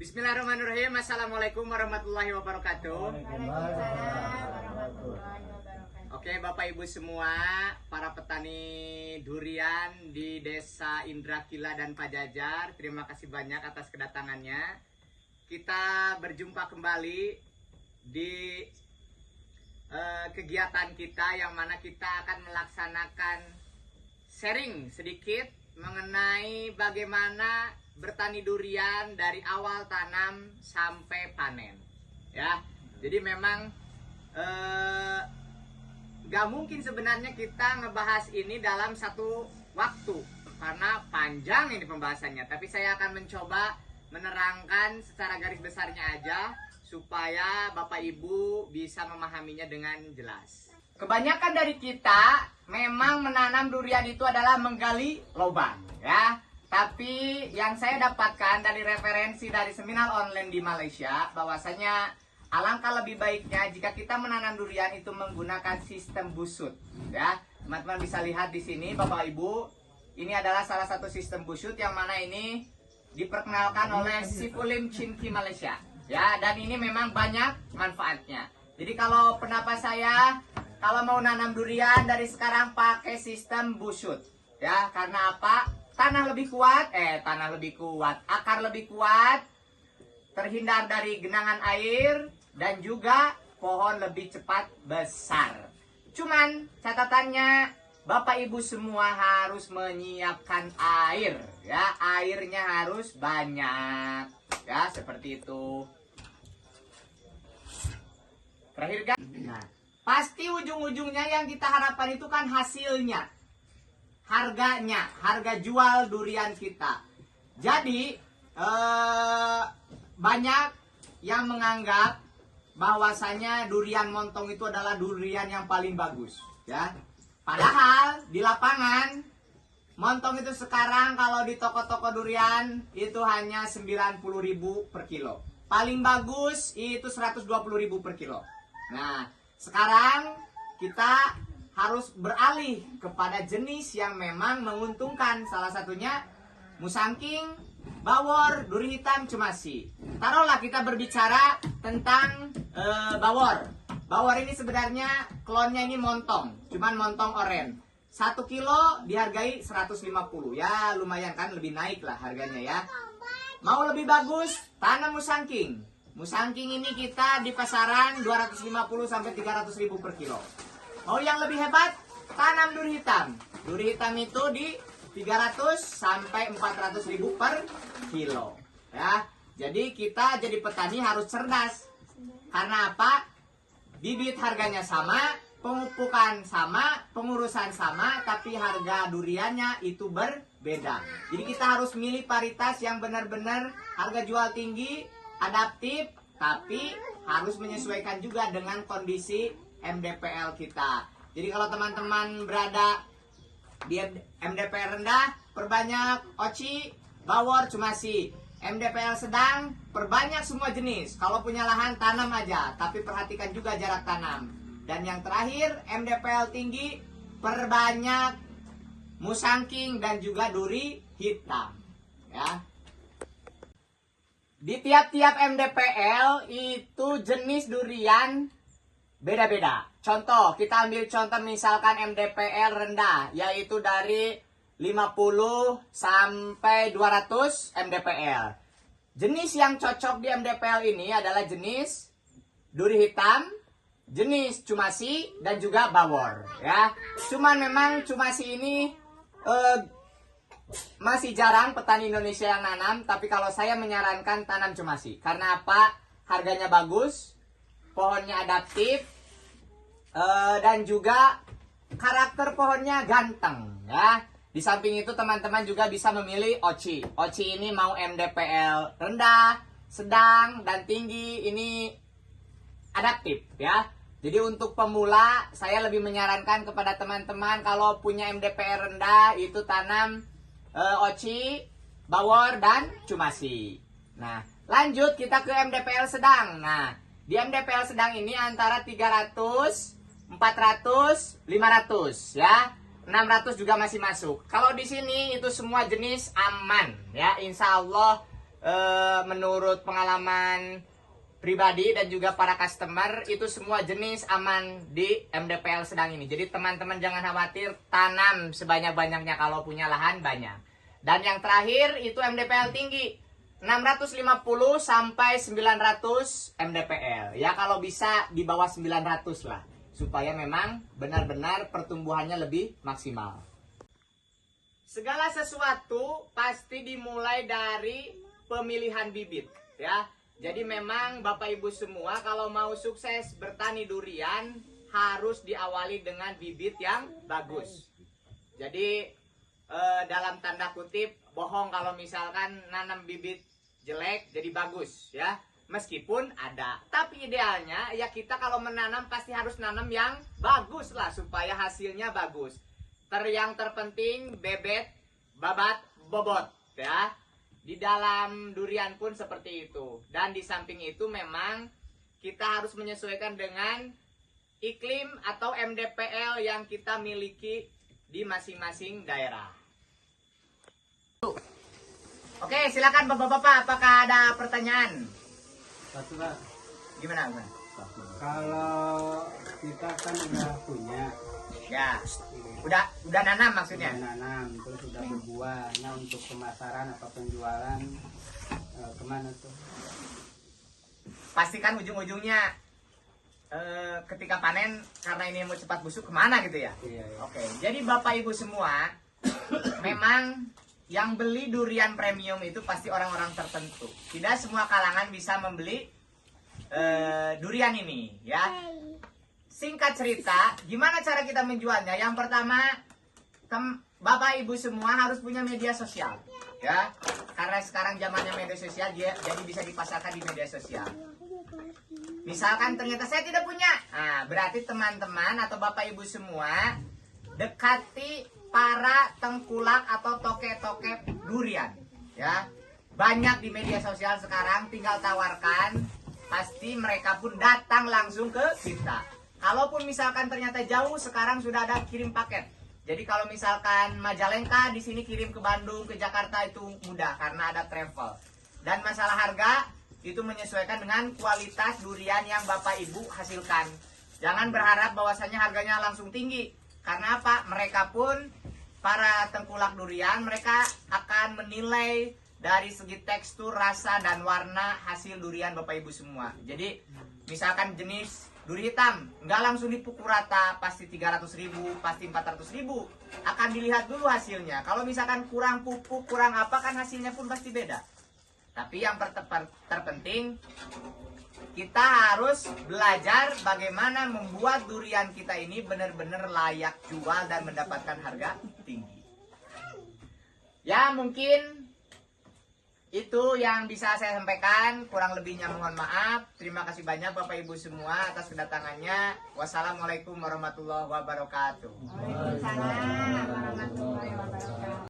Bismillahirrahmanirrahim. Assalamualaikum warahmatullahi wabarakatuh. Oke, Bapak Ibu semua, para petani durian di Desa Indrakila dan Pajajar, terima kasih banyak atas kedatangannya. Kita berjumpa kembali di kegiatan kita yang mana kita akan melaksanakan sharing sedikit mengenai bagaimana bertani durian dari awal tanam sampai panen, ya. Jadi memang gak mungkin sebenarnya kita ngebahas ini dalam satu waktu karena panjang ini pembahasannya. Tapi saya akan mencoba menerangkan secara garis besarnya aja supaya Bapak Ibu bisa memahaminya dengan jelas. Kebanyakan dari kita memang menanam durian itu adalah menggali lubang, ya. Tapi yang saya dapatkan dari referensi dari seminar online di Malaysia, bahwasanya alangkah lebih baiknya jika kita menanam durian itu menggunakan sistem busut, ya. Teman-teman bisa lihat di sini, Bapak Ibu, ini adalah salah satu sistem busut yang mana ini diperkenalkan oleh Sifulim Chinki Malaysia, ya. Dan ini memang banyak manfaatnya. Jadi kalau pendapat saya, kalau mau nanam durian dari sekarang pakai sistem busut, ya. Karena apa? Tanah lebih kuat, akar lebih kuat, terhindar dari genangan air, dan juga pohon lebih cepat besar. Cuman catatannya, Bapak Ibu semua harus menyiapkan air, ya. Airnya harus banyak, ya, seperti itu. Terakhir kan, nah, pasti ujung-ujungnya yang kita harapkan itu kan hasilnya. Harganya, harga jual durian kita. Jadi banyak yang menganggap bahwasanya durian montong itu adalah durian yang paling bagus, ya. Padahal di lapangan montong itu sekarang kalau di toko-toko durian itu hanya 90.000 per kilo. Paling bagus itu 120.000 per kilo. Nah, sekarang kita harus beralih kepada jenis yang memang menguntungkan. Salah satunya musangking, bawor, duri hitam, cumasi. Taruhlah kita berbicara tentang bawor. Bawor ini sebenarnya klonnya ini montong, cuman montong oren. 1 kilo dihargai 150, ya lumayan kan, lebih naik lah harganya, ya. Mau lebih bagus, tanam musangking. Musangking ini kita di pasaran 250 sampai 300.000 per kilo. Mau yang lebih hebat, tanam duri hitam. Duri hitam itu di 300 sampai 400.000 per kilo, ya. Jadi kita jadi petani harus cerdas. Karena apa? Bibit harganya sama, pemupukan sama, pengurusan sama, tapi harga duriannya itu berbeda. Jadi kita harus milih paritas yang benar-benar harga jual tinggi, adaptif, tapi harus menyesuaikan juga dengan kondisi MDPL kita. Jadi kalau teman-teman berada di MDPL rendah, perbanyak oci, bawor, cumasi. MDPL sedang, perbanyak semua jenis. Kalau punya lahan, tanam aja, tapi perhatikan juga jarak tanam. Dan yang terakhir, MDPL tinggi, perbanyak musangking dan juga duri hitam, ya. Di tiap-tiap MDPL itu jenis durian beda-beda. Contoh, kita ambil contoh misalkan MDPL rendah, yaitu dari 50 sampai 200 MDPL. Jenis yang cocok di MDPL ini adalah jenis duri hitam, jenis cumasi, dan juga bawor, ya. Cuman memang cumasi ini masih jarang petani Indonesia yang nanam, tapi kalau saya menyarankan tanam cumasi. Karena apa? Harganya bagus, pohonnya adaptif, dan juga karakter pohonnya ganteng, ya. Di samping itu teman-teman juga bisa memilih oci. Oci ini mau MDPL rendah, sedang, dan tinggi, ini adaptif, ya. Jadi untuk pemula saya lebih menyarankan kepada teman-teman kalau punya MDPL rendah itu tanam oci, bawor, dan cumasi. Nah, lanjut kita ke MDPL sedang. Nah, di MDPL sedang ini antara 300, 400, 500, ya. 600 juga masih masuk. Kalau di sini itu semua jenis aman, ya. Insya Allah menurut pengalaman pribadi dan juga para customer, itu semua jenis aman di MDPL sedang ini. Jadi teman-teman jangan khawatir, tanam sebanyak-banyaknya kalau punya lahan banyak. Dan yang terakhir itu MDPL tinggi, 650 sampai 900 MDPL. Ya kalau bisa di bawah 900 lah, supaya memang benar-benar pertumbuhannya lebih maksimal. Segala sesuatu pasti dimulai dari pemilihan bibit, ya. Jadi memang Bapak Ibu semua kalau mau sukses bertani durian harus diawali dengan bibit yang bagus. Jadi dalam tanda kutip bohong kalau misalkan nanam bibit jelek jadi bagus, ya. Meskipun ada, tapi idealnya ya kita kalau menanam pasti harus nanam yang bagus lah supaya hasilnya bagus. Yang terpenting bebet, babat, bobot, ya. Di dalam durian pun seperti itu. Dan di samping itu memang kita harus menyesuaikan dengan iklim atau MDPL yang kita miliki di masing-masing daerah. Oke, silakan Bapak-bapak, apakah ada pertanyaan? Satu Pak. Gimana? Kalau kita kan udah punya, Ya, udah nanam maksudnya? udah nanam, terus udah berbuah. Nah untuk pemasaran atau penjualan kemana tuh? Pastikan ujung-ujungnya ketika panen, karena ini mau cepat busuk, kemana gitu ya? Iya, iya. Oke, jadi Bapak Ibu semua, memang yang beli durian premium itu pasti orang-orang tertentu. Tidak semua kalangan bisa membeli durian ini, ya. Singkat cerita, gimana cara kita menjualnya? Yang pertama, Bapak Ibu semua harus punya media sosial, ya. Karena sekarang zamannya media sosial, jadi bisa dipasarkan di media sosial. Misalkan ternyata saya tidak punya, nah berarti teman-teman atau Bapak Ibu semua dekati para tengkulak atau toke-toke durian, ya. Banyak di media sosial sekarang, tinggal tawarkan, pasti mereka pun datang langsung ke kita. Kalaupun misalkan ternyata jauh, sekarang sudah ada kirim paket. Jadi kalau misalkan Majalengka, di sini kirim ke Bandung, ke Jakarta itu mudah karena ada travel. Dan masalah harga itu menyesuaikan dengan kualitas durian yang Bapak Ibu hasilkan. Jangan berharap bahwasannya harganya langsung tinggi. Karena apa? Mereka pun, para tengkulak durian, mereka akan menilai dari segi tekstur, rasa, dan warna hasil durian Bapak Ibu semua. Jadi misalkan jenis duri hitam, nggak langsung dipukul rata, pasti 300.000, pasti 400.000. Akan dilihat dulu hasilnya. Kalau misalkan kurang pupuk, kurang apa, kan hasilnya pun pasti beda. Tapi yang terpenting, kita harus belajar bagaimana membuat durian kita ini benar-benar layak jual dan mendapatkan harga tinggi. Ya mungkin itu yang bisa saya sampaikan, kurang lebihnya mohon maaf. Terima kasih banyak Bapak Ibu semua atas kedatangannya. Wassalamualaikum warahmatullahi wabarakatuh. Waalaikumsalam warahmatullahi wabarakatuh.